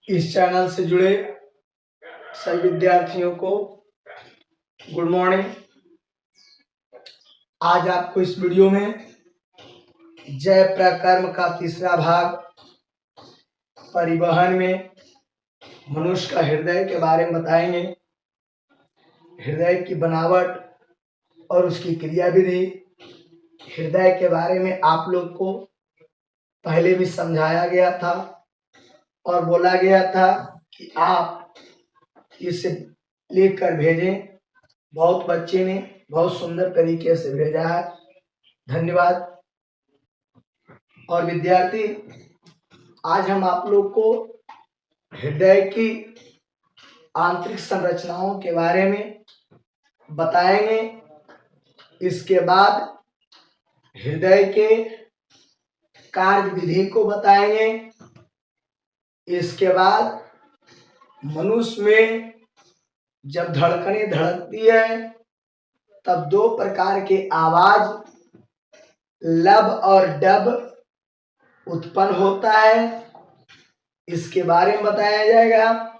इस चैनल से जुड़े सभी विद्यार्थियों को गुड मॉर्निंग। आज आपको इस वीडियो में जय प्रकर्म का तीसरा भाग परिवहन में मनुष्य का हृदय के बारे में बताएंगे। हृदय की बनावट और उसकी क्रिया विधि। हृदय के बारे में आप लोग को पहले भी समझाया गया था और बोला गया था कि आप इसे लिखकर भेजें। बहुत बच्चे ने बहुत सुंदर तरीके से भेजा है, धन्यवाद। और विद्यार्थी, आज हम आप लोग को हृदय की आंतरिक संरचनाओं के बारे में बताएंगे। इसके बाद हृदय के कार्य विधि को बताएंगे। इसके बाद मनुष्य में जब धड़कनें धड़कती है तब दो प्रकार के आवाज लब और डब उत्पन्न होता है, इसके बारे में बताया जाएगा।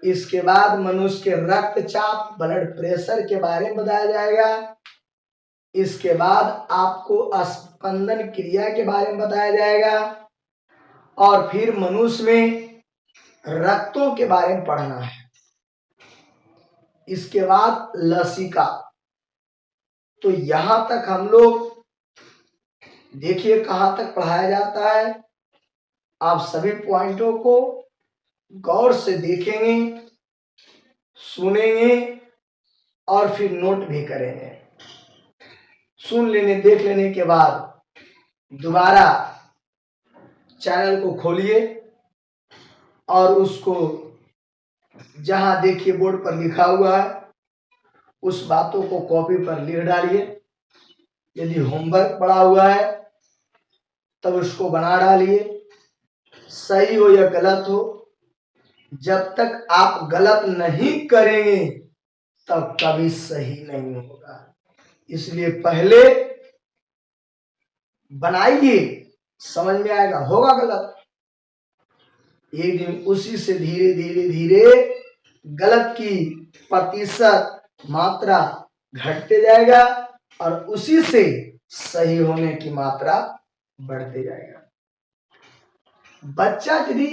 इसके बाद मनुष्य के रक्तचाप ब्लड प्रेशर के बारे में बताया जाएगा। इसके बाद आपको स्पंदन क्रिया के बारे में बताया जाएगा और फिर मनुष्य में रक्तों के बारे में पढ़ना है। इसके बाद लसिका। तो यहां तक हम लोग देखिए कहां तक पढ़ाया जाता है। आप सभी पॉइंटों को गौर से देखेंगे, सुनेंगे और फिर नोट भी करेंगे। सुन लेने देख लेने के बाद दोबारा चैनल को खोलिए और उसको जहां देखिए बोर्ड पर लिखा हुआ है उस बातों को कॉपी पर लिख डालिए। यदि होमवर्क पड़ा हुआ है तब उसको बना डालिए, सही हो या गलत हो। जब तक आप गलत नहीं करेंगे तब कभी सही नहीं होगा। इसलिए पहले बनाइए, समझ में आएगा। होगा गलत, एक दिन उसी से धीरे धीरे धीरे गलत की प्रतिशत मात्रा घटते जाएगा और उसी से सही होने की मात्रा बढ़ते जाएगा। बच्चा यदि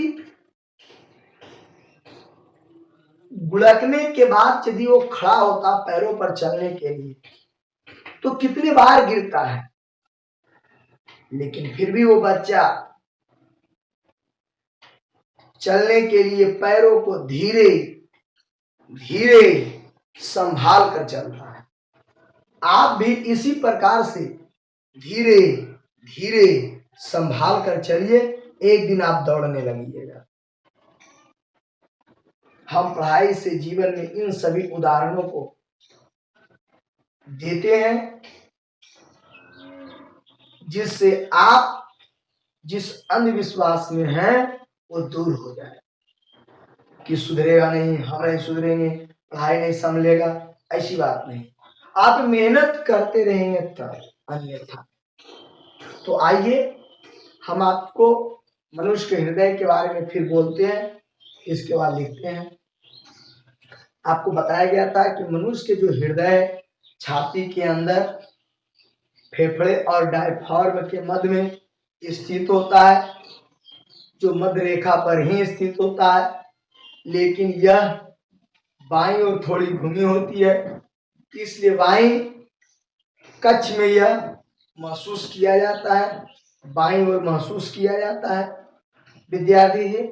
गुड़कने के बाद यदि वो खड़ा होता पैरों पर चलने के लिए तो कितने बार गिरता है, लेकिन फिर भी वो बच्चा चलने के लिए पैरों को धीरे धीरे संभाल कर चलता है। आप भी इसी प्रकार से धीरे धीरे संभाल कर चलिए, एक दिन आप दौड़ने लगिएगा। हम पढ़ाई से जीवन में इन सभी उदाहरणों को देते हैं जिससे आप जिस अंधविश्वास में हैं वो दूर हो जाए कि सुधरेगा नहीं, हम नहीं सुधरेंगे, पढ़ाई नहीं संभलेगा। ऐसी बात नहीं, आप मेहनत करते रहेंगे तब, अन्यथा। तो आइए हम आपको मनुष्य के हृदय के बारे में फिर बोलते हैं, इसके बाद लिखते हैं। आपको बताया गया था कि मनुष्य के जो हृदय छाती के अंदर फेफड़े और डायफ्राम के मध्य में स्थित होता है, जो मध्य रेखा पर ही स्थित होता है, लेकिन यह बाईं ओर थोड़ी घूमी होती है, इसलिए बाईं कक्ष में यह महसूस किया जाता है, बाईं ओर महसूस किया जाता है विद्यार्थी जी।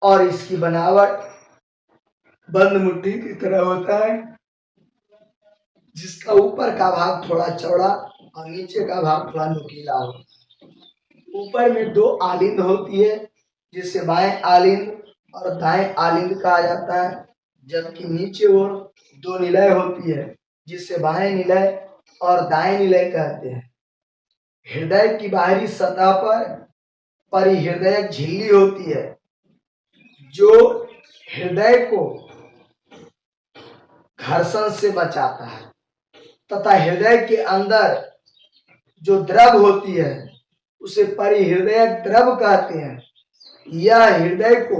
और इसकी बनावट बंद मुट्ठी की तरह होता है, जिसका ऊपर का भाग थोड़ा चौड़ा और नीचे का भाग थोड़ा नुकीला हो। ऊपर में दो आलिंद होती है जिसे बाएं आलिंद और दाएं आलिंद कहा जाता है, जबकि नीचे ओर दो निलय होती है जिसे बाएं निलय और दाएं निलय कहते हैं। हृदय की बाहरी सतह पर परिहृदयक झिल्ली होती है जो हृदय को घर्षण से बचाता है, तथा हृदय के अंदर जो द्रव होती है उसे परिहृदय द्रव कहते हैं। यह हृदय को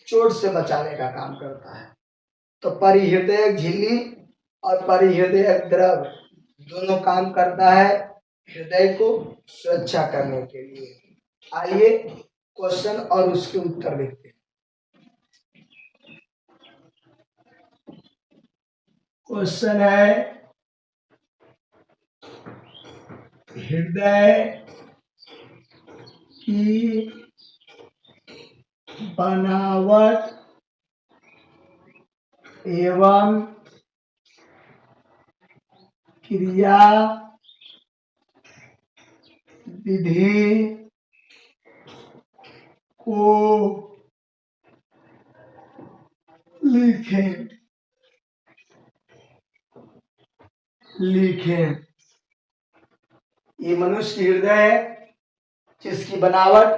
चोट से बचाने का काम करता है। तो परिहृदय झिल्ली और परिहृदय द्रव दोनों काम करता है हृदय को सुरक्षा करने के लिए। आइए क्वेश्चन और उसके उत्तर देखते हैं। क्वेश्चन है, हृदय की बनावट एवं क्रिया विधि को लिखें। ये मनुष्य की हृदय है जिसकी बनावट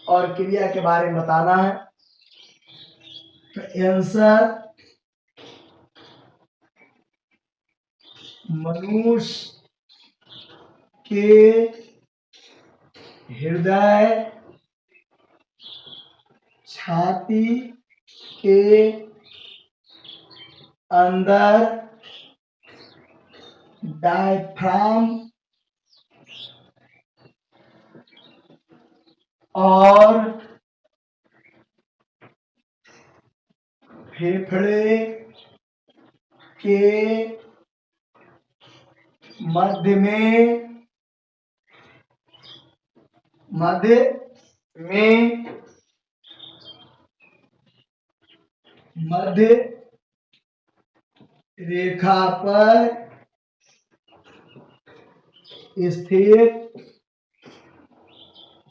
और क्रिया के बारे में बताना है। तो आंसर, मनुष्य के हृदय छाती के अंदर डायफ्राम और फेफड़े के मध्य में मध्य रेखा पर स्थित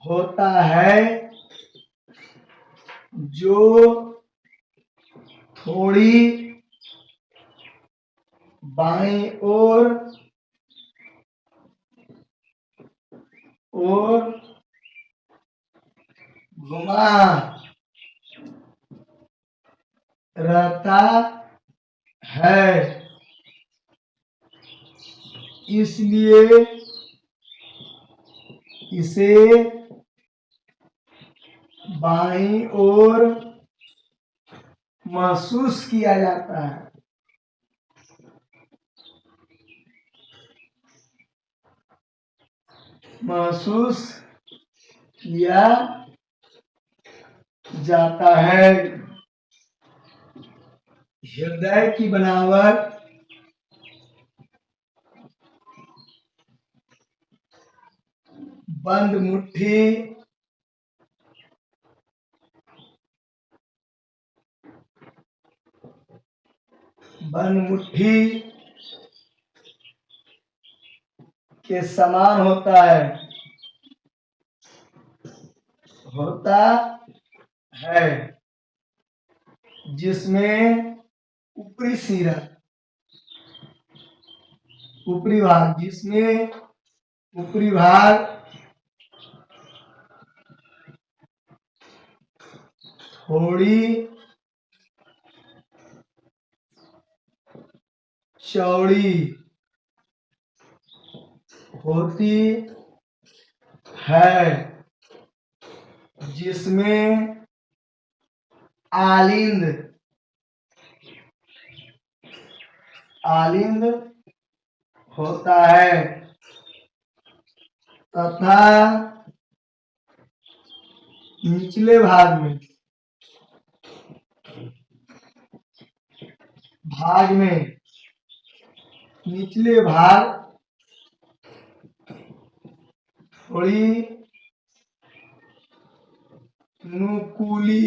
होता है, जो थोड़ी बाईं ओर घुमा रहता है। इसलिए इसे बाईं ओर महसूस किया जाता है। महसूस किया जाता है। हृदय की बनावट बंद मुट्ठी के समान होता है, जिसमें ऊपरी भाग थोड़ी चौड़ी होती है, जिसमें आलिंद होता है तथा निचले भाग में निचले भाग थोड़ी नुकीली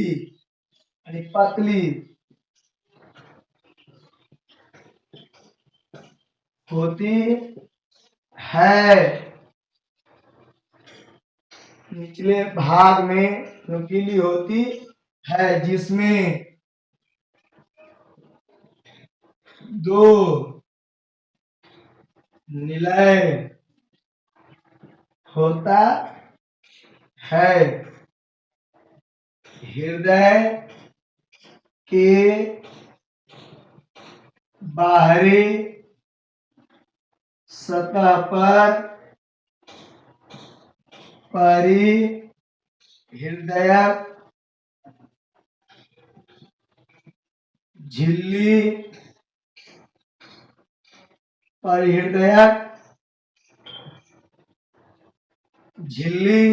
यानी पतली होती है। निचले भाग में नुकीली होती है, जिसमें दो निलय होता है। हृदय के बाहरी सतह पर परिहृदयक झिल्ली परिहृदयक झिल्ली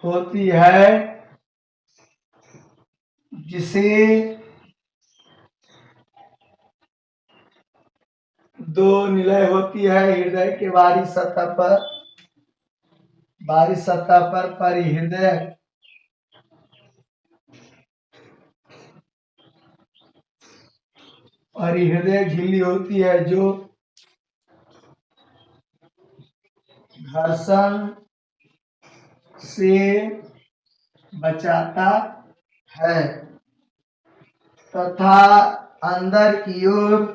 होती है जिसे दो निलय होती है हृदय के बाहरी सतह पर परिहृदय झिल्ली होती है जो घर्षण से बचाता है तथा अंदर की ओर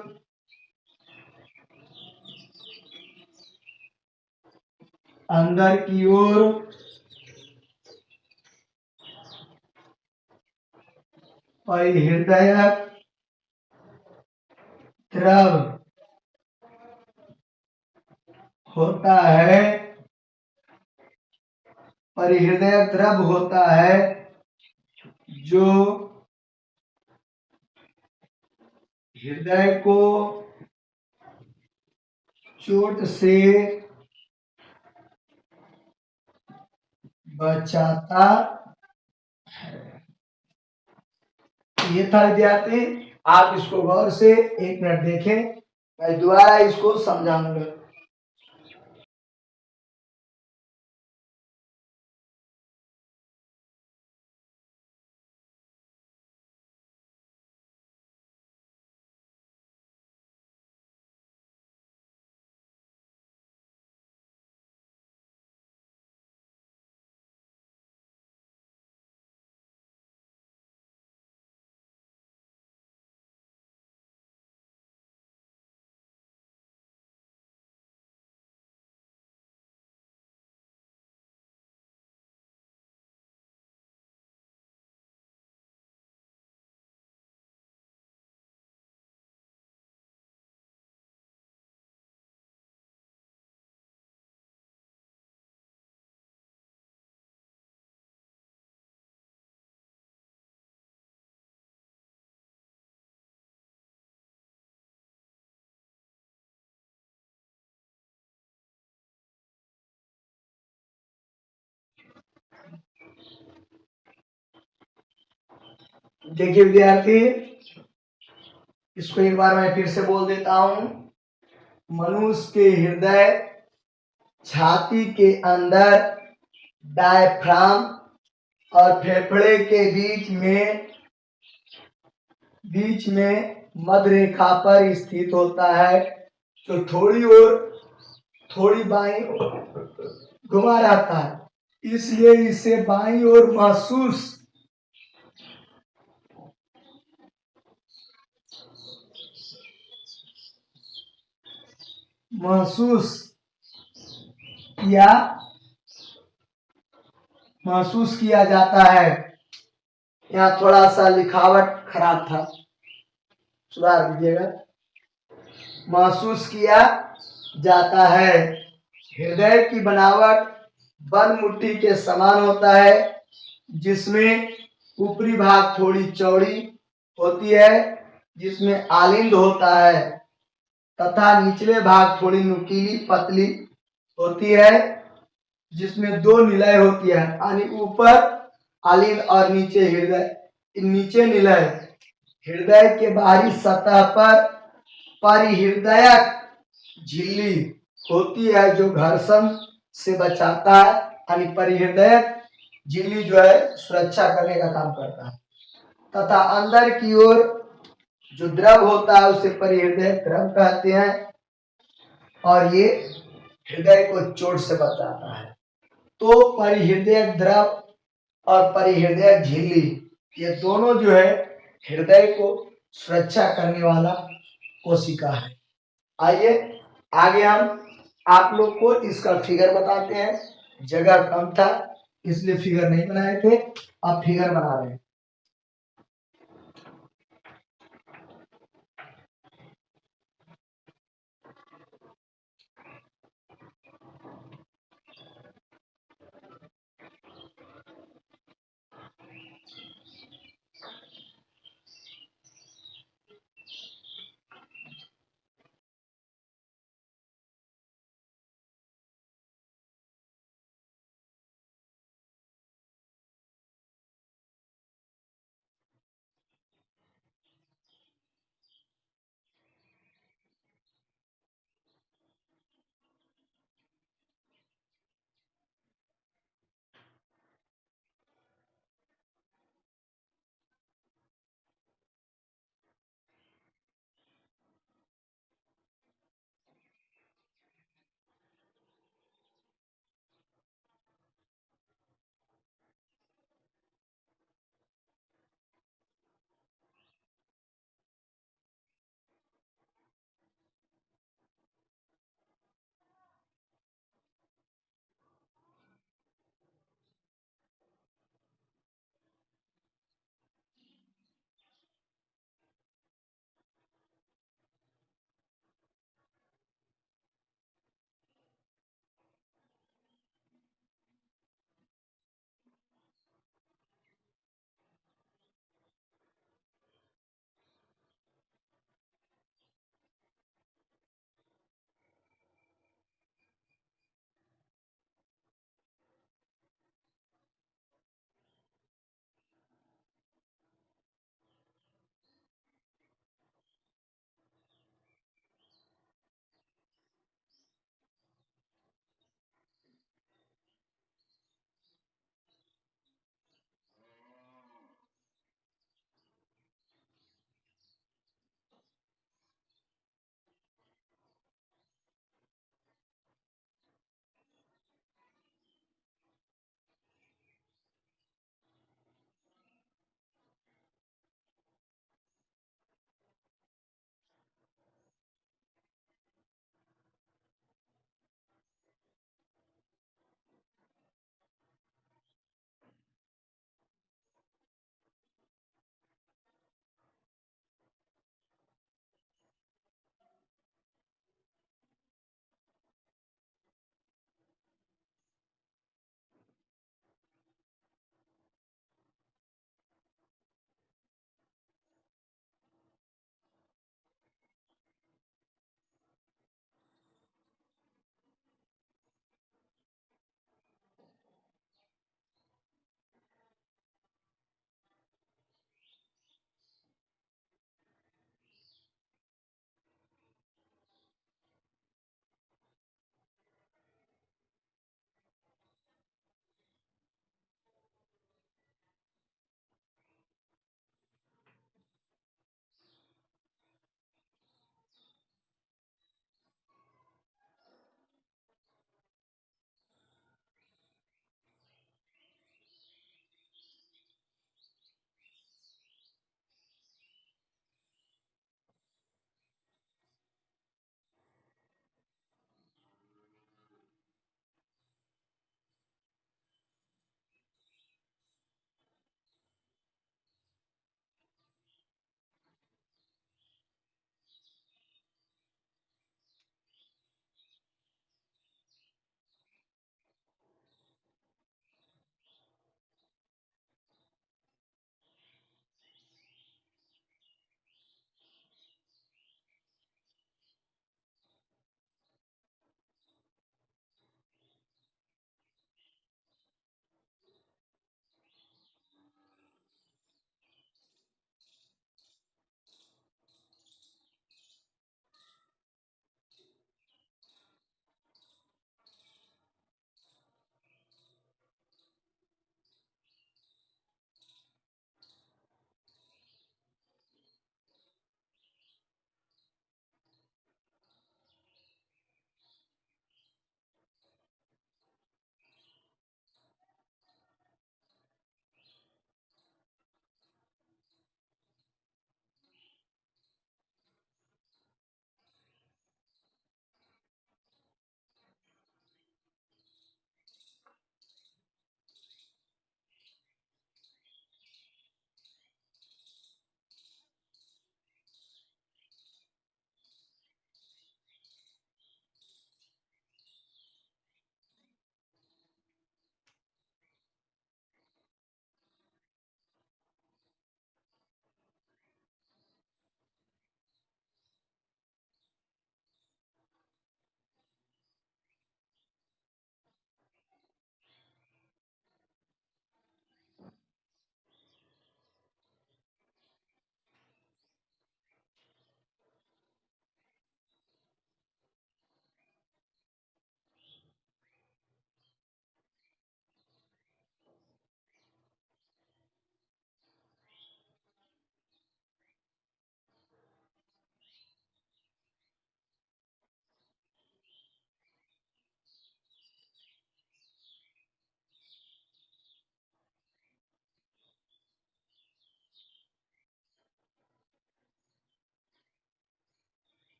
परिहृदयक द्रव होता है परिहृदयक द्रव होता है जो हृदय को चोट से बचाता है। ये था विद्यार्थी, आप इसको गौर से 1 मिनट देखें, मैं दोबारा इसको समझाऊंगा। देखिए विद्यार्थी, इसको एक बार मैं फिर से बोल देता हूं। मनुष्य के हृदय छाती के अंदर डायफ्राम और फेफड़े के बीच में मध्य रेखा पर स्थित होता है, तो थोड़ी बाईं घुमा रहता है, इसलिए इसे बाईं ओर महसूस किया जाता है। यहाँ थोड़ा सा लिखावट खराब था, सुधार दीजिएगा। महसूस किया जाता है। हृदय की बनावट बंद मुट्ठी के समान होता है, जिसमें ऊपरी भाग थोड़ी चौड़ी होती है, जिसमें आलिंद होता है, तथा निचले भाग थोड़ी नुकीली पतली होती है, जिसमें दो निलय होती है, यानी ऊपर आलिंद और नीचे निलय। हृदय के बाहरी सतह पर परिहृदयक झिल्ली होती है जो घर्षण से बचाता है, यानी परिहृदयक झिल्ली जो है सुरक्षा करने का काम करता है, तथा अंदर की ओर जो द्रव होता है उसे परिहृदयक द्रव कहते हैं, और ये हृदय को चोट से बचाता है। तो परिहृदयक द्रव और परिहृदयक झिल्ली, ये दोनों जो है हृदय को सुरक्षा करने वाला कोशिका है। आइए आगे हम आप लोग को इसका फिगर बताते हैं। जगह कम था इसलिए फिगर नहीं बनाए थे, अब फिगर बना रहे हैं।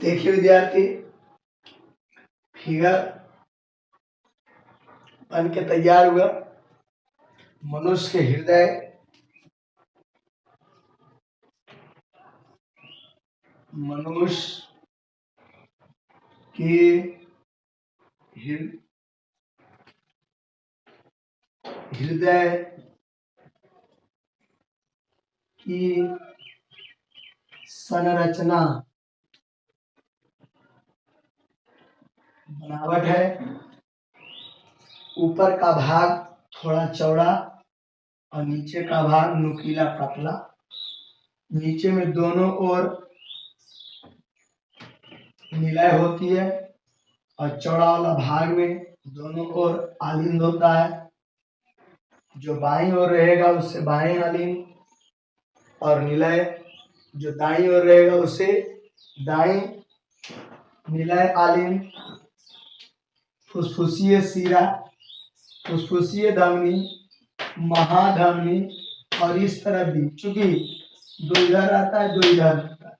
देखिए विद्यार्थी, फिगर बन के तैयार हुआ। मनुष्य के हृदय मनुष्य के हृदय की संरचना बनावट है। ऊपर का भाग थोड़ा चौड़ा और नीचे का भाग नुकीला पतला। नीचे में दोनों ओर मिलाय होती है और चौड़ा वाला भाग में दोनों ओर आलिंद होता है। जो बाईं ओर रहेगा उससे बाएं आलिंद और निलय, जो दाईं ओर रहेगा उसे दाएं निलय आलिंद। फुसफुसीय शिरा, फुसफुसीय धमनी, महाधमनी और इस तरह भी, चूंकि दो इधर रहता है दो इधर रहता है,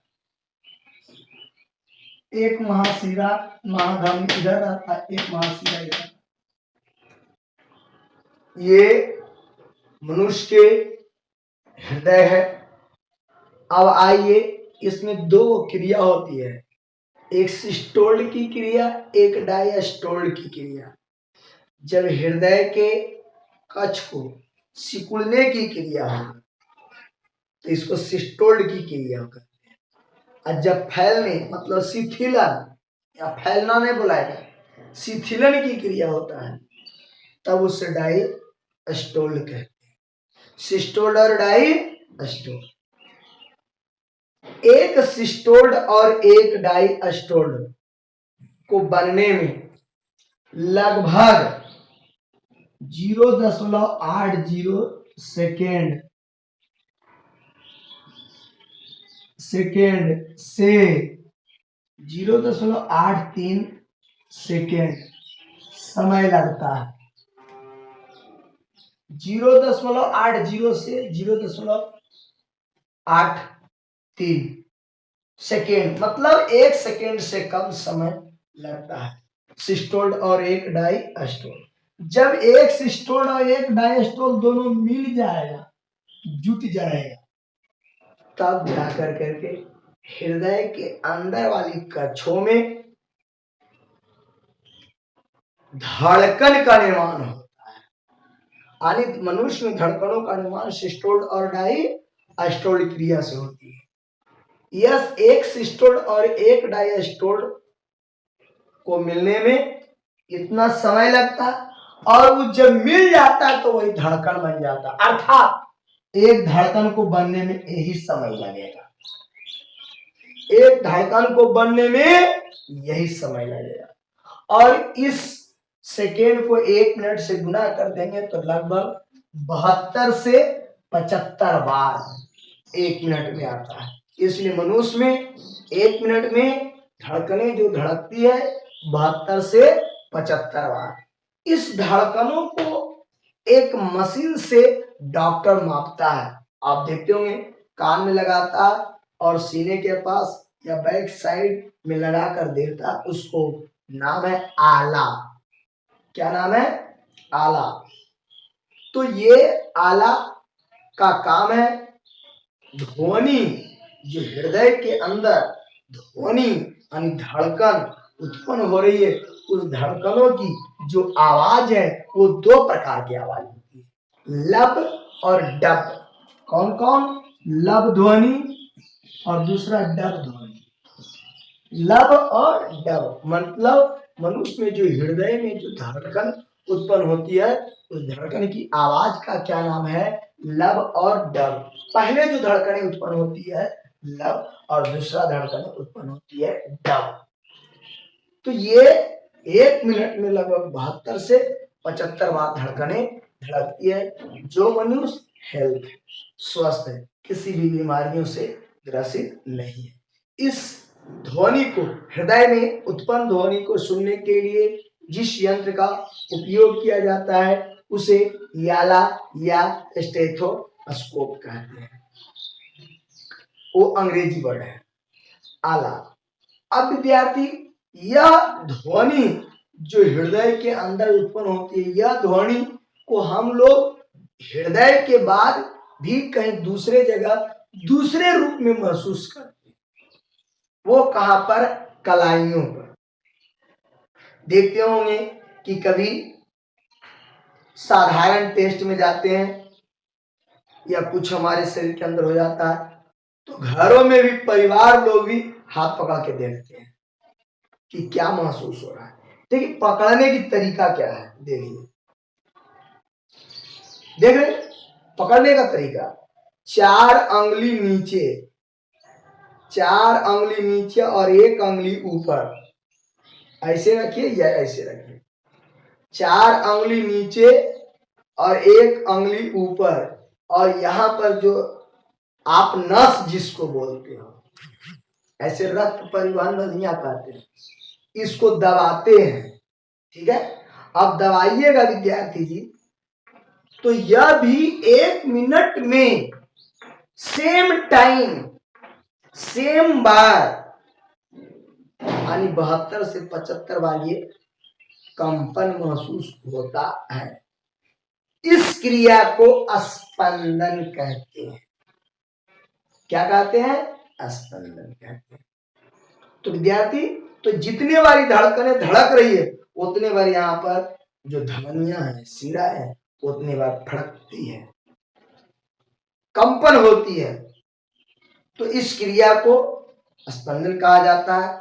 एक महाशिरा महाधमनी इधर रहता है, एक महाशिरा इधर। ये मनुष्य के हृदय है। अब आइए, इसमें दो क्रिया होती है, एक सिस्टोल की क्रिया, एक डायस्टोल की क्रिया। जब हृदय के कक्ष को सिकुड़ने की क्रिया होगी तो इसको सिस्टोल की क्रिया कहते हैं। और जब फैलने मतलब शिथिलन या फैलना नहीं बुलाएगा, शिथिलन की क्रिया होता है तब उसे डायस्टोल कहते हैं। सिस्टोल और डायस्टोल। एक सिस्टोल और एक डायस्टोल को बनने में लगभग 0.80 सेकेंड से 0.83 सेकेंड समय लगता है। 0.80 से 0.83 सेकेंड, मतलब 1 सेकेंड से कम समय लगता है। सिस्टोल और एक डायस्टोल। जब एक सिस्टोल और एक डायस्टोल दोनों मिल जाएगा, जुट जाएगा, तब जाकर करके हृदय के अंदर वाली कक्षों में धड़कन का निर्माण होता है। यानी मनुष्य में धड़कनों का निर्माण सिस्टोल और डायस्टोल क्रिया से होती है। यस, एक सिस्टोल और एक डायस्टोल को मिलने में इतना समय लगता है और वो जब मिल जाता है तो वही धड़कन बन जाता है। अर्थात एक धड़कन को बनने में यही समय लगेगा, एक धड़कन को बनने में यही समय लगेगा। और इस सेकेंड को 1 मिनट से गुना कर देंगे तो लगभग 72 से 75 बार 1 मिनट में आता है। इसलिए मनुष्य में 1 मिनट में धड़कनें जो धड़कती है 72 से 75 बार। इस धड़कनों को एक मशीन से डॉक्टर मापता है। आप देखते होंगे कान में लगाता और सीने के पास या बैक साइड में लगा कर देता, उसको नाम है आला। क्या नाम है? आला। तो ये आला का काम है ध्वनि, जो हृदय के अंदर ध्वनि यानी धड़कन उत्पन्न हो रही है, उस धड़कनों की जो आवाज है वो 2 प्रकार की आवाज होती है, लब और डब। कौन कौन? लब ध्वनि और दूसरा डब ध्वनि। लब और डब मतलब मनुष्य में जो हृदय में जो धड़कन उत्पन्न होती है उस धड़कन की आवाज का क्या नाम है? लब और डब। पहले जो धड़कनें उत्पन्न होती है लब और दूसरा धड़कन उत्पन्न होती है डब। तो ये 1 मिनट में लगभग 72 से 75 बार धड़कनें धड़कती है। जो मनुष्य हेल्थ स्वस्थ है, किसी भी बीमारियों से ग्रसित नहीं है। इस ध्वनि को, हृदय में उत्पन्न ध्वनि को सुनने के लिए जिस यंत्र का उपयोग किया जाता है उसे याला या स्टेथोस्कोप कहते हैं। वो अंग्रेजी वर्ड है, आला। अब विद्यार्थी, यह ध्वनि जो हृदय के अंदर उत्पन्न होती है, यह ध्वनि को हम लोग हृदय के बाद भी कहीं दूसरे जगह दूसरे रूप में महसूस करते हैं। वो कहां पर? कलाइयों पर। देखते होंगे कि कभी साधारण टेस्ट में जाते हैं या कुछ हमारे शरीर के अंदर हो जाता है, तो घरों में भी परिवार लोग भी हाथ पकड़ के देखते हैं कि क्या महसूस हो रहा है। देखिए पकड़ने की तरीका क्या है, देखिए देख रहे, पकड़ने का तरीका, 4 अंगुली नीचे, 4 अंगुली नीचे और 1 अंगुली ऊपर, ऐसे रखिए या ऐसे रखिए, 4 अंगुली नीचे और 1 अंगुली ऊपर, और यहां पर जो आप नस जिसको बोलते हो, ऐसे रक्त परिवहन नलियां कहते हैं, इसको दबाते हैं। ठीक है, अब दबाइएगा विद्यार्थी जी, तो यह भी 1 मिनट में सेम टाइम, सेम बार, यानी 72 से 75 बार ये कंपन महसूस होता है। इस क्रिया को स्पंदन कहते हैं। क्या कहते हैं? स्पंदन कहते हैं। तो विद्यार्थी, तो जितने बारी धड़कनें धड़क रही है उतने बार यहाँ पर जो धमनियां है, शिरा है, उतने बार फड़कती है, कंपन होती है। तो इस क्रिया को स्पंदन कहा जाता है।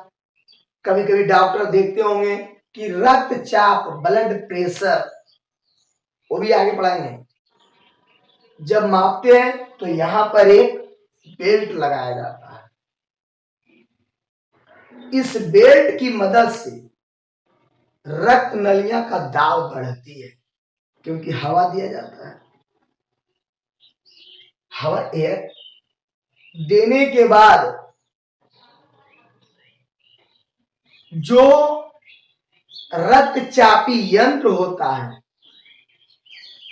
कभी कभी डॉक्टर देखते होंगे कि रक्तचाप, ब्लड प्रेशर, वो भी आगे पढ़ाएंगे, जब मापते हैं तो यहां पर एक बेल्ट लगाया जाता है। इस बेल्ट की मदद से रक्त नलियां का दाब बढ़ती है, क्योंकि हवा दिया जाता है। हवा, एयर देने के बाद जो रक्तचापी यंत्र होता है,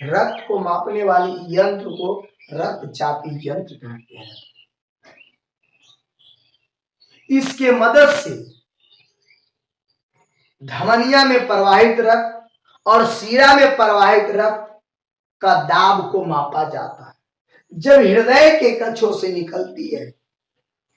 रक्त को मापने वाली यंत्र को रक्तचापी यंत्र कहते हैं। इसके मदद से धमनिया में प्रवाहित रक्त और शिरा में प्रवाहित रक्त का दाब को मापा जाता है। जब हृदय के कक्षों से निकलती है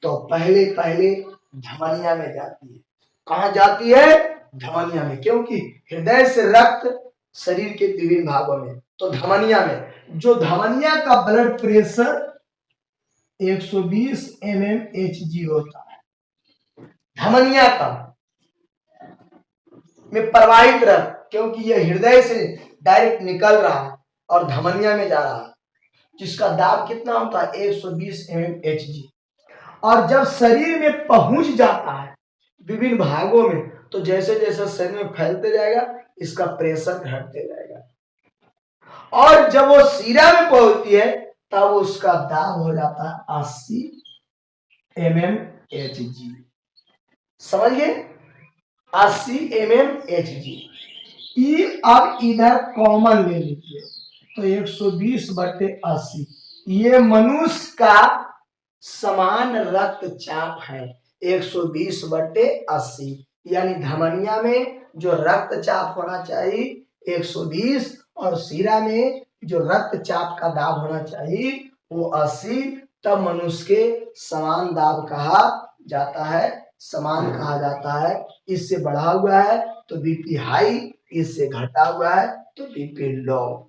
तो पहले पहले धमनिया में जाती है। कहां जाती है? धमनिया में, क्योंकि हृदय से रक्त शरीर के विभिन्न भागों में, तो धमनिया में। जो धमनिया का ब्लड प्रेशर 120 mmHg होता है, धमनिया का में प्रवाहित रक्त, क्योंकि यह हृदय से डायरेक्ट निकल रहा है और धमनिया में जा रहा है, जिसका दाब कितना होता है? 120 mmHg। और जब शरीर में पहुंच जाता है विभिन्न भागों में, तो जैसे जैसे शरीर में फैलते जाएगा इसका प्रेशर घटते जाएगा, और जब वो शिरा में पहुंचती है तब उसका दाब हो जाता है 80 mmHg। समझिए, 80 mmHg। अब इधर कॉमन ले लीजिए, तो 120/80, ये मनुष्य का समान रक्तचाप है, 120/80। यानी धमनिया में जो रक्तचाप होना चाहिए 120, और शिरा में जो रक्तचाप का दाब होना चाहिए वो 80, तब मनुष्य के समान दाब कहा जाता है, समान कहा जाता है। इससे बढ़ा हुआ है तो बीपी हाई, इससे घटा हुआ है तो BP low.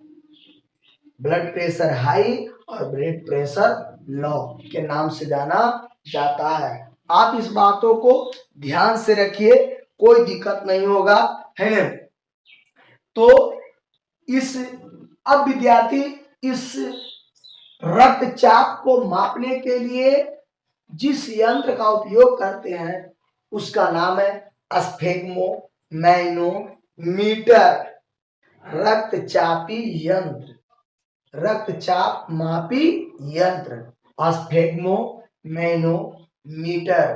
Blood pressure high और ब्लड प्रेशर लो के नाम से जाना जाता है। आप इस बातों को ध्यान से रखिए, कोई दिक्कत नहीं होगा, है ना? तो अब विद्यार्थी इस रक्तचाप को मापने के लिए जिस यंत्र का उपयोग करते हैं उसका नाम है स्फेग्मोमैनोमीटर, रक्तचापी यंत्र, रक्तचाप मापी यंत्र, स्फेग्मोमैनोमीटर।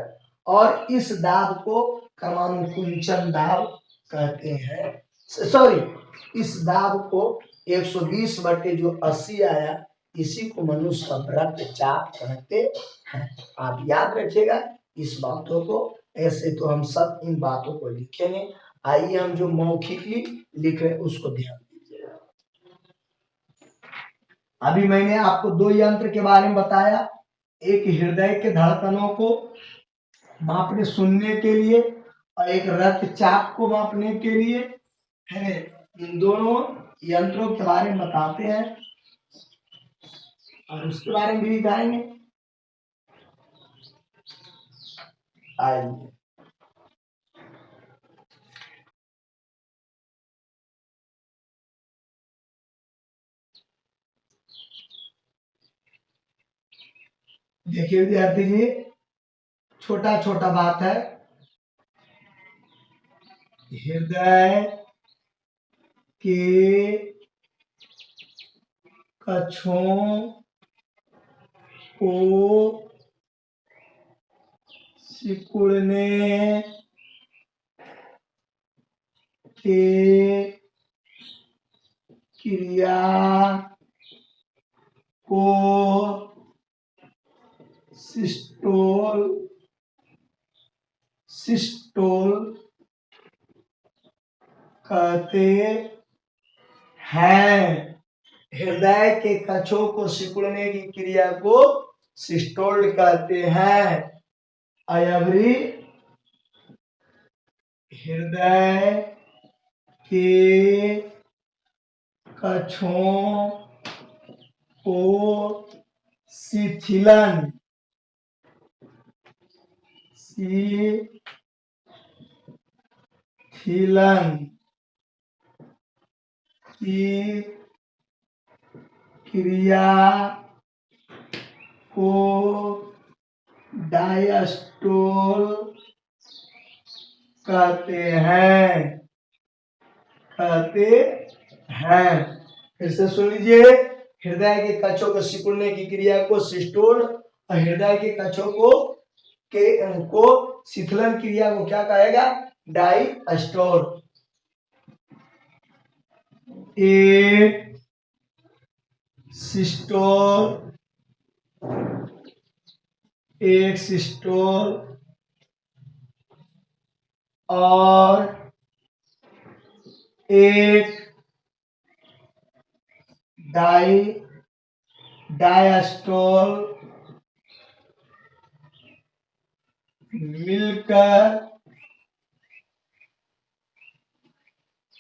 और इस दाब को क्रमानुकुंचन दाब कहते हैं। सॉरी, इस दाब को 120/80 आया, इसी को मनुष्य का रक्तचाप कहते हैं। आप याद रखिएगा इस बातों को, ऐसे तो हम सब इन बातों को लिखेंगे। आइए हम जो मौखिकली लिख रहे हैं उसको ध्यान दीजिए। अभी मैंने आपको दो यंत्र के बारे में बताया, एक हृदय के धड़कनों को मापने सुनने के लिए और एक रक्तचाप को मापने के लिए है। इन दोनों यंत्रों के बारे में बताते हैं और उसके बारे में भी दिखाएंगे। आइए देखिए विद्यार्थी जी, छोटा छोटा बात है। हृदय के कक्षों को सिकुड़ने के क्रिया को सिस्टोल कहते हैं। हृदय के कक्षों को सिकुड़ने की क्रिया को सिस्टोल कहते हैं। अयवरी हृदय के कक्षों को शिथिलन की क्रिया को डायस्टोल कहते हैं। फिर से सुन लीजिए, हृदय के कक्षों को सिकुड़ने की क्रिया को सिस्टोल और हृदय के कक्षों को शिथिलन क्रिया को क्या कहेगा? डायस्टोल। एक सिस्टोल और एक डायस्टोल मिलकर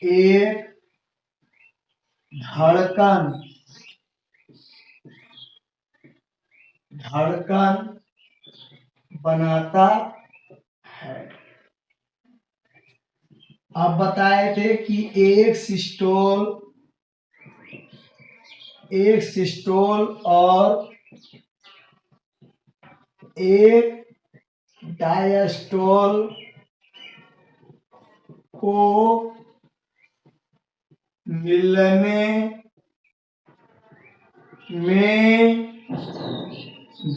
एक धड़कन बनाता है। आप बताए थे कि एक सिस्टोल और एक डायस्टोल को मिलने में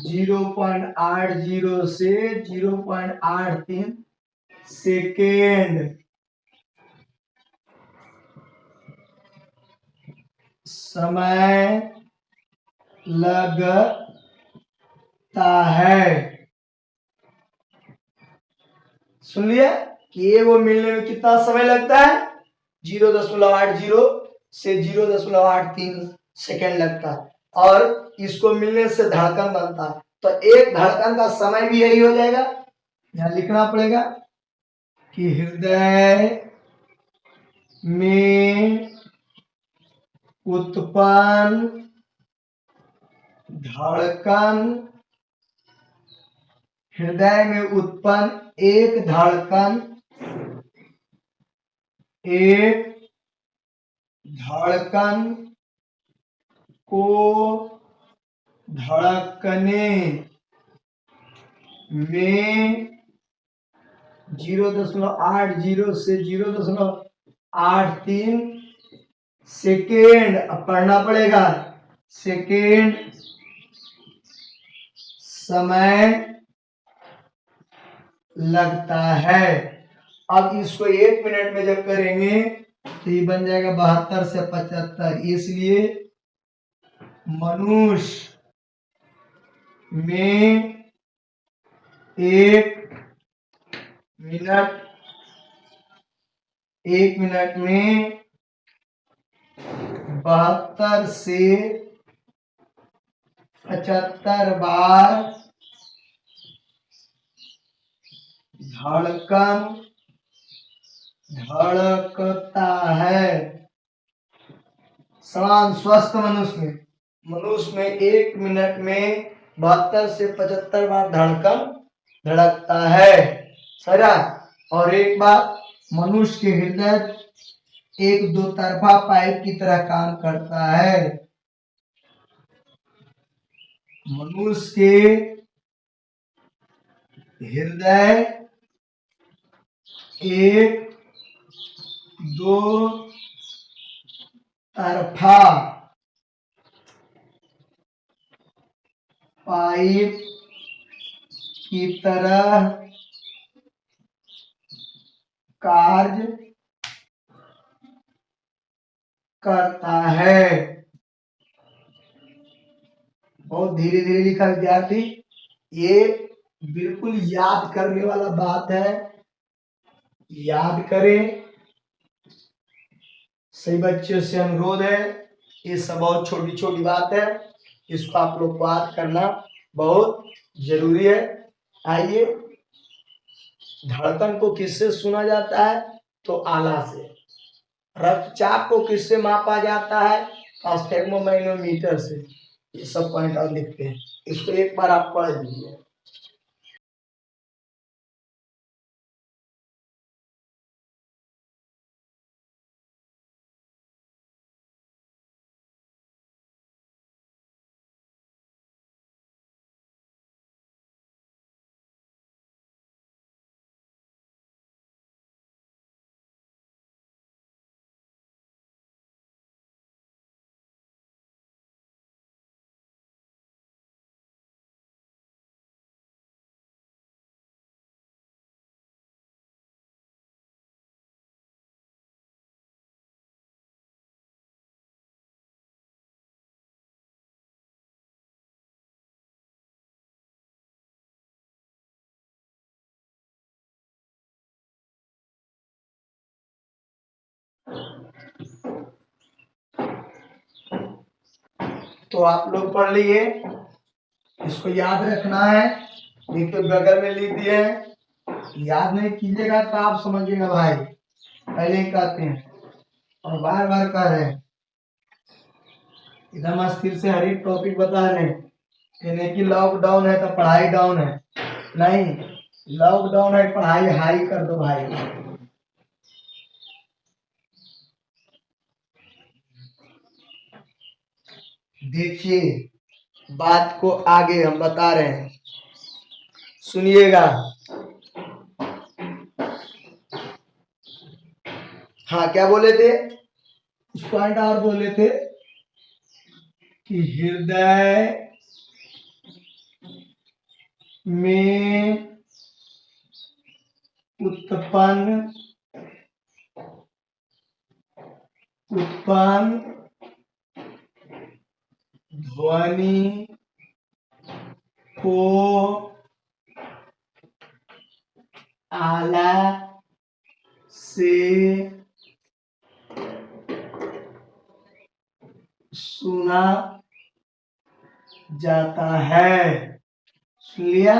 0.80 से 0.83 सेकेंड समय लगता है। सुन लिया कि ये वो मिलने में कितना समय लगता है? 0.80 से 0.83 सेकेंड लगता है और इसको मिलने से धड़कन बनता है। तो एक धड़कन का समय भी यही हो जाएगा। यहां लिखना पड़ेगा कि हृदय में उत्पन्न धड़कन, हृदय में उत्पन्न एक धड़कन को धड़कने में 0.80 से 0.83 सेकेंड, अब पढ़ना पड़ेगा, सेकेंड समय लगता है। अब इसको 1 मिनट में जब करेंगे तो ये बन जाएगा 72 से 75। इसलिए मनुष्य में एक मिनट, 1 मिनट में 72 से 75 बार धड़कन धड़कता है। समान स्वस्थ मनुष्य में 1 मिनट में 72 से 75 बार धड़कन धड़कता है। सरा और एक बात, मनुष्य के हृदय एक दो तरफा पाइप की तरह काम करता है। मनुष्य के हृदय एक दो तरफा पाइप की तरह कार्य करता है। बहुत धीरे धीरे लिखा विद्यार्थी, ये बिल्कुल याद करने वाला बात है, याद करें। सही बच्चों से अनुरोध है, ये सब बहुत छोटी छोटी बात है, इसको आप लोग को याद करना बहुत जरूरी है। आइए, धड़कन को किससे सुना जाता है? तो आला से। रक्तचाप को किससे मापा जाता है? स्फेग्मोमैग्नेटोमीटर से। ये सब पॉइंट और लिखते हैं, इसको एक बार आप पढ़ लीजिए। तो आप लोग पढ़ लिए, इसको याद रखना है। देखिए बगल में लिख दिए, याद नहीं कीजिएगा तो आप समझिएगा भाई पहले ही कहते हैं और बार बार कह रहे हैं, एकदम स्थिर से हर एक टॉपिक बता रहे हैं। ये नहीं कि लॉकडाउन है तो पढ़ाई डाउन है, नहीं, लॉकडाउन है पढ़ाई हाई कर दो भाई। देखिए बात को आगे हम बता रहे हैं, सुनिएगा। हाँ क्या बोले थे? कुछ पॉइंट और बोले थे कि हृदय में उत्पन्न ध्वनि को आला से सुना जाता है। सुन लिया?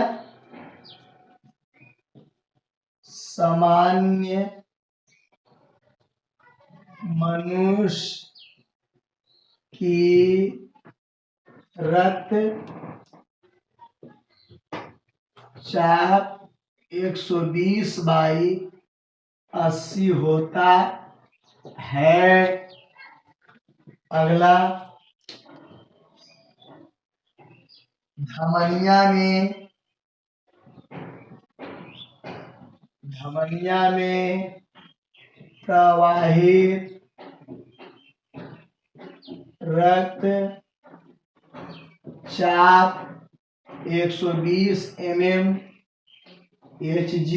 सामान्य मनुष्य की रक्तचाप 120/80 होता है। अगला, धमनिया में प्रवाहित रक्तचाप 120 mmHg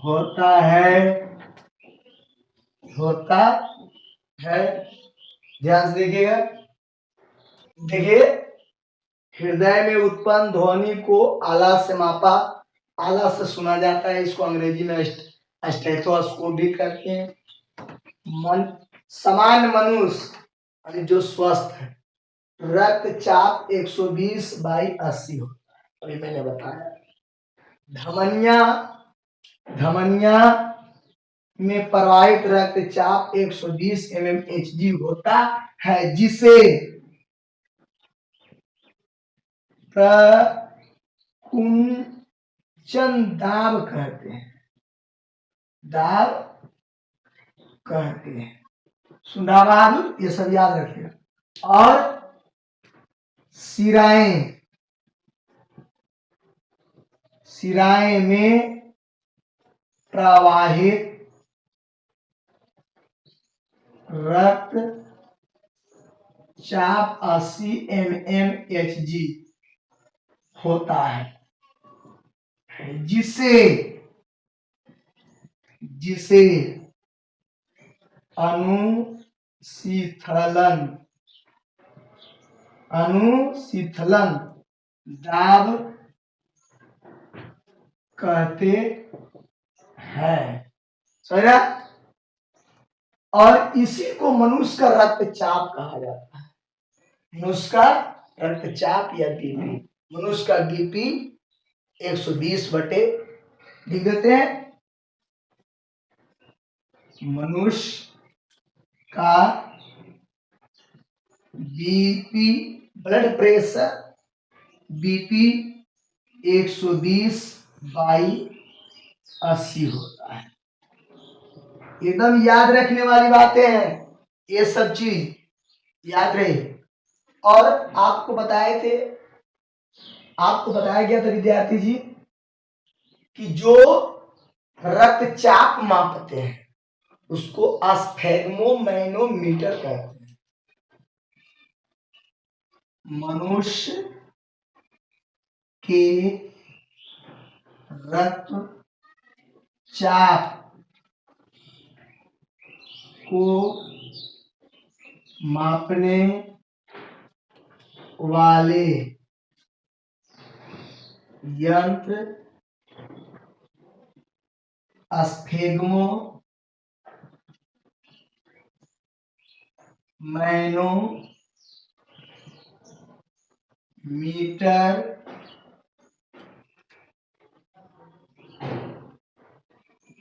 होता है। ध्यान से देखिएगा। देखिए, हृदय में उत्पन्न ध्वनि को आला से मापा आला से सुना जाता है, इसको अंग्रेजी में स्टेथोस्कोप भी कहते हैं। सामान्य मनुष्य यानी जो स्वस्थ है, रक्तचाप 120/80 होता है, अभी मैंने बताया। धमनिया धमनिया में प्रवाहित रक्तचाप 120 mmHg होता है, जिसे प्रकुंचन दाब कहते हैं। दाब कहते हैं। सुना बहादुर, ये सब याद रखिएगा। और सिराएं में प्रवाहित रक्तचाप 80 mmHg होता है, जिसे अनुशीतलन दाब कहते हैं। समझा? और इसी को मनुष्य का रक्तचाप कहा जाता है। मनुष्य का रक्तचाप या बीपी, मनुष्य का बीपी 120 बटे, लिख देते हैं, मनुष्य का बीपी, ब्लड प्रेशर, बीपी 120/80 होता है। एकदम याद रखने वाली बातें हैं, ये सब चीज याद रहे। और आपको बताया गया था विद्यार्थी जी कि जो रक्तचाप मापते हैं उसको स्फेग्मोमैनोमीटर कहते हैं। मनुष्य के रक्तचाप को मापने वाले यंत्र स्फेग्मोमैनोमीटर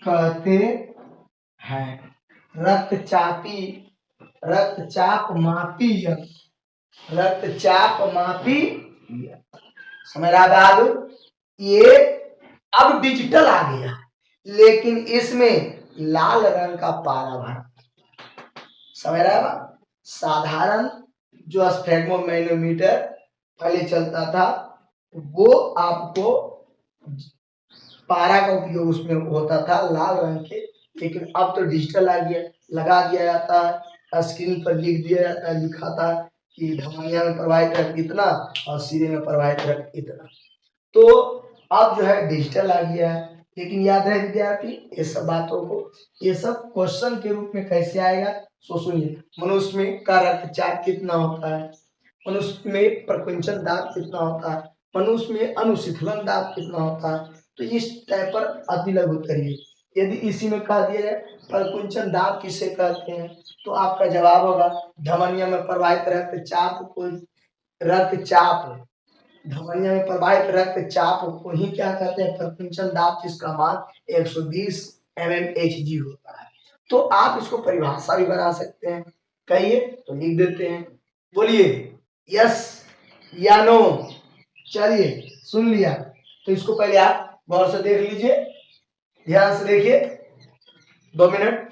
कहते हैं। रक्तचाप मापी यंत्र, समझ रहा बहादुर? ये अब डिजिटल आ गया, लेकिन इसमें लाल रंग का पारा भरा, समझ रहा है? साधारण जो स्फेग्मोमैनोमीटर पहले चलता था वो आपको पारा का उपयोग उसमें होता था लाल रंग के, लेकिन अब तो डिजिटल आ गया, लगा दिया जाता है, स्क्रीन पर लिख दिया जाता है, लिखा था कि धमनिया में प्रवाहित रक्त इतना और सिरे में प्रवाहित रक्त इतना। तो अब जो है डिजिटल आ गया है, लेकिन याद रहे विद्यार्थी ये सब बातों को, ये सब क्वेश्चन के रूप में कैसे आएगा सो सुनिए। मनुष्य में का रक्तचाप कितना होता है, मनुष्य में प्रकुंचन दाब कितना होता है, मनुष्य में अनुशीतलन दाब कितना होता है, तो इस टाइप पर अति लघु करिए। यदि इसी में कह दिया जाए प्रकुंचन दाब किसे कहते हैं, तो आपका जवाब होगा धमनिया में प्रवाहित धमनिया में प्रवाहित रक्तचाप को ही क्या कहते हैं, प्रकुंचन दाब, जिसका मान 120 mmHg होता है। तो आप इसको परिभाषा भी बना सकते हैं, कहिए तो लिख देते हैं, बोलिए यस या नो। चलिए सुन लिया, तो इसको पहले आप गौर से देख लीजिए, ध्यान से देखिए, 2 मिनट।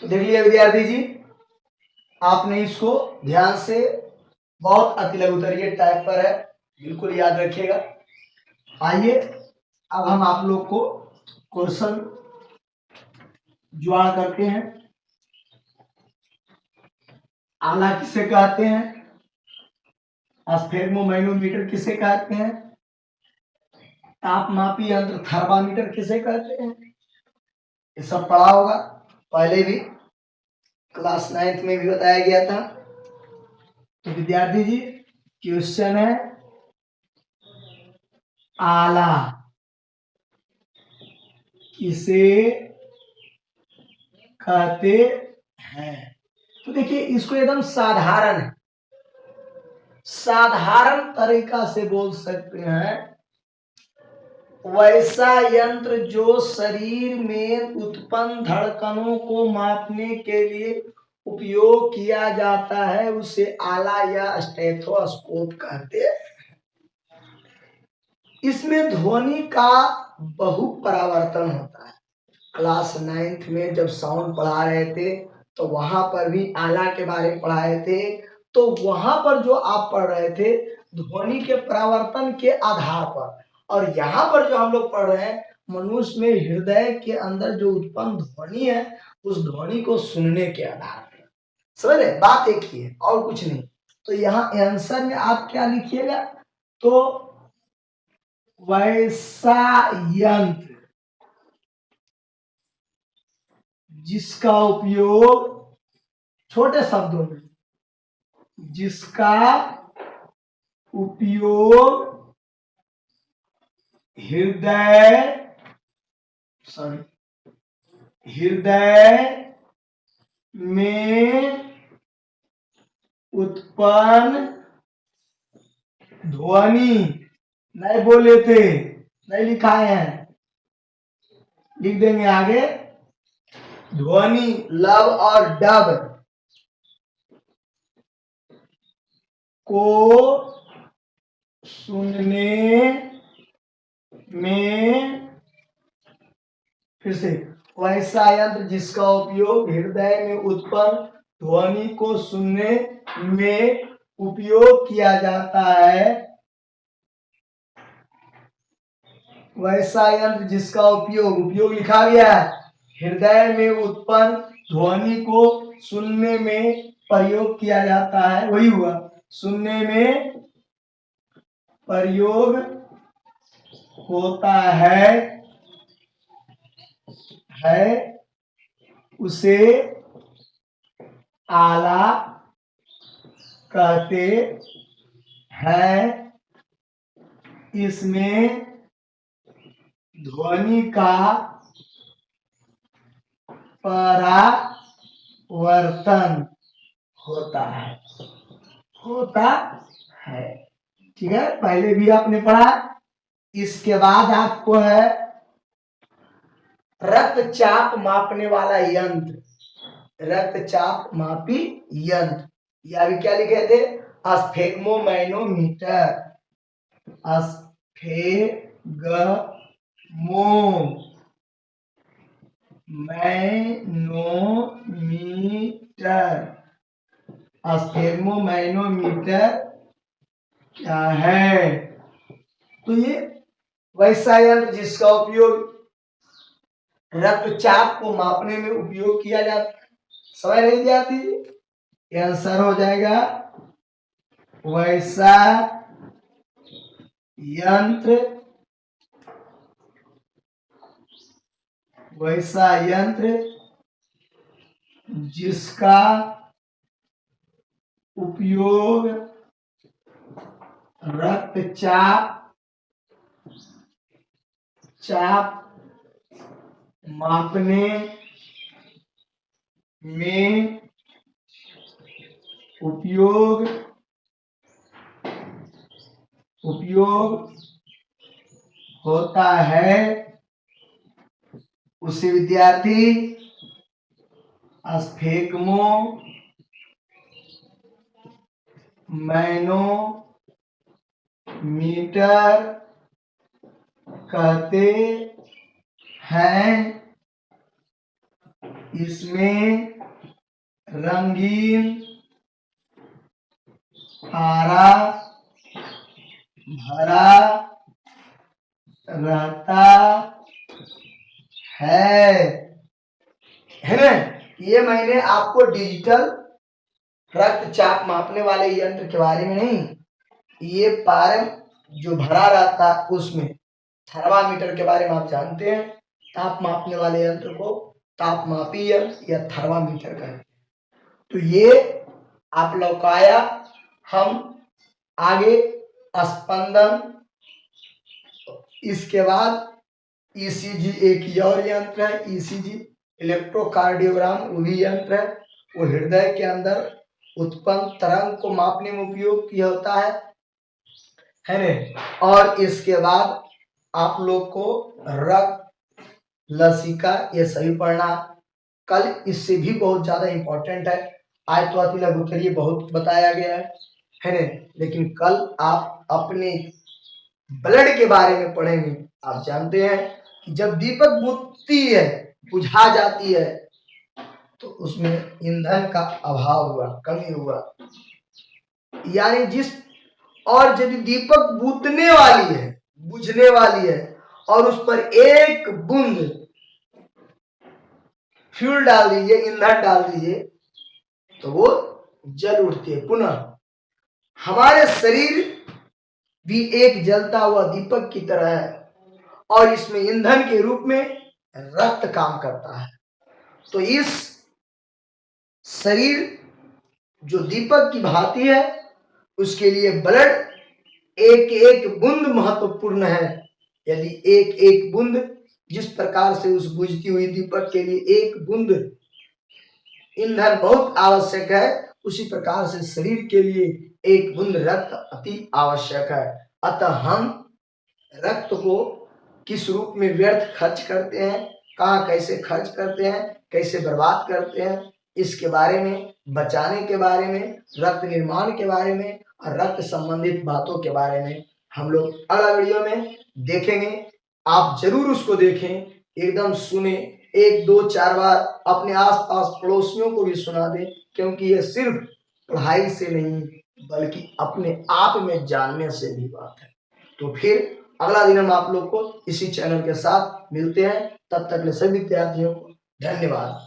तो देख लिया विद्यार्थी जी, आपने इसको ध्यान से, बहुत अति लघुतरीय टाइप पर है, बिल्कुल याद रखिएगा। आइए अब हम आप लोग को क्वेश्चन जुगाड़ करते हैं। आला किसे कहते हैं, स्फेग्मोमैनोमीटर किसे कहते हैं, तापमापी यंत्र थर्मामीटर किसे कहते हैं, ये सब पढ़ा होगा, पहले भी क्लास 9th में भी बताया गया था। तो विद्यार्थी जी क्वेश्चन है, आला किसे कहते हैं। तो देखिए इसको एकदम साधारण है, साधारण तरीका से बोल सकते हैं, वैसा यंत्र जो शरीर में उत्पन्न धड़कनों को मापने के लिए उपयोग किया जाता है उसे आला या स्टेथोस्कोप कहते हैं। इसमें ध्वनि का बहुपरावर्तन होता है। क्लास 9th में जब साउंड पढ़ा रहे थे तो वहां पर भी आला के बारे में पढ़ाए थे। तो वहां पर जो आप पढ़ रहे थे ध्वनि के परावर्तन के आधार पर, और यहाँ पर जो हम लोग पढ़ रहे हैं मनुष्य में हृदय के अंदर जो उत्पन्न ध्वनि है उस ध्वनि को सुनने के आधार पर। समझ रहे, बात एक ही है और कुछ नहीं। तो यहाँ आंसर में आप क्या लिखिएगा, तो वैसा यंत्र जिसका उपयोग, छोटे शब्दों में, जिसका उपयोग हृदय में उत्पन्न ध्वनि, नहीं बोले थे, नहीं लिखाए हैं, लिख देंगे आगे, ध्वनि लब और डब को सुनने में, फिर से, वैसा यंत्र जिसका उपयोग हृदय में उत्पन्न ध्वनि को सुनने में उपयोग किया जाता है, वैसा यंत्र जिसका उपयोग लिखा गया है, हृदय में उत्पन्न ध्वनि को सुनने में प्रयोग किया जाता है, वही हुआ, सुनने में प्रयोग होता है उसे आला कहते हैं। इसमें ध्वनि का परावर्तन होता है। ठीक है, पहले भी आपने पढ़ा। इसके बाद आपको है रक्तचाप मापने वाला यंत्र, रक्तचाप मापी यंत्र, या भी क्या लिखे थे, स्फेग्मोमैनोमीटर, स्फेग्मोमैनोमीटर क्या है, तो ये वैसा यंत्र जिसका उपयोग रक्तचाप को मापने में उपयोग किया जाता है। समझ रही जाती, ये आंसर हो जाएगा, वैसा यंत्र जिसका उपयोग रक्तचाप मापने में उपयोग होता है उसे विद्यार्थी स्फेग्मोमैनोमीटर कहते हैं। इसमें रंगीन पारा भरा रहता है ना। ये मैंने आपको डिजिटल रक्तचाप मापने वाले यंत्र के बारे में नहीं, ये पारम जो भरा रहता है उसमें थर्मामीटर के बारे में आप जानते हैं। ताप मापने वाले यंत्र को तापमापी यंत्र या थर्मामीटर कहते हैं। तो ये आप लोग का आया। हम आगे स्पंदन, इसके बाद ईसीजी एक और यंत्र है, ईसीजी इलेक्ट्रोकार्डियोग्राम वो भी यंत्र है। वो हृदय के अंदर उत्पन्न तरंग को मापने में उपयोग किया होता है ना। और इसके बाद आप लोग को रक्त लसिका ये सही पढ़ना। कल इससे भी बहुत ज्यादा इंपॉर्टेंट है। आज तो अति लघुत्तर ये बहुत बताया गया है ना, लेकिन कल आप अपने ब्लड के बारे में पढ़ेंगे। आप जानते हैं कि जब दीपक बुझती है, बुझा जाती है, तो उसमें ईंधन का अभाव हुआ, कमी हुआ, यानी जिस और यदि दीपक बुझने वाली है, बुझने वाली है और उस पर एक बूंद फ्यूल डाल दीजिए, ईंधन डाल दीजिए, तो वो जल उठती है। पुनः हमारे शरीर भी एक जलता हुआ दीपक की तरह है और इसमें ईंधन के रूप में रक्त काम करता है। तो इस शरीर जो दीपक की भांति है, उसके लिए ब्लड एक एक बूंद महत्वपूर्ण है। यदि एक एक बूंद, जिस प्रकार से उस बुझती हुई दीपक के लिए एक बूंद ईंधन बहुत आवश्यक है, उसी प्रकार से शरीर के लिए एक बूंद रक्त अति आवश्यक है। अतः हम रक्त को किस रूप में व्यर्थ खर्च करते हैं, कहाँ कैसे खर्च करते हैं, कैसे बर्बाद करते हैं, इसके बारे में, बचाने के बारे में, रक्त निर्माण के बारे में और रक्त संबंधित बातों के बारे में हम लोग अगला वीडियो में देखेंगे। आप जरूर उसको देखें, एकदम सुने, एक दो चार बार अपने आसपास पड़ोसियों को भी सुना दें, क्योंकि ये सिर्फ पढ़ाई से नहीं बल्कि अपने आप में जानने से भी बात है। तो फिर अगला दिन हम आप लोग को इसी चैनल के साथ मिलते हैं। तब तक के सभी विद्यार्थियों को धन्यवाद।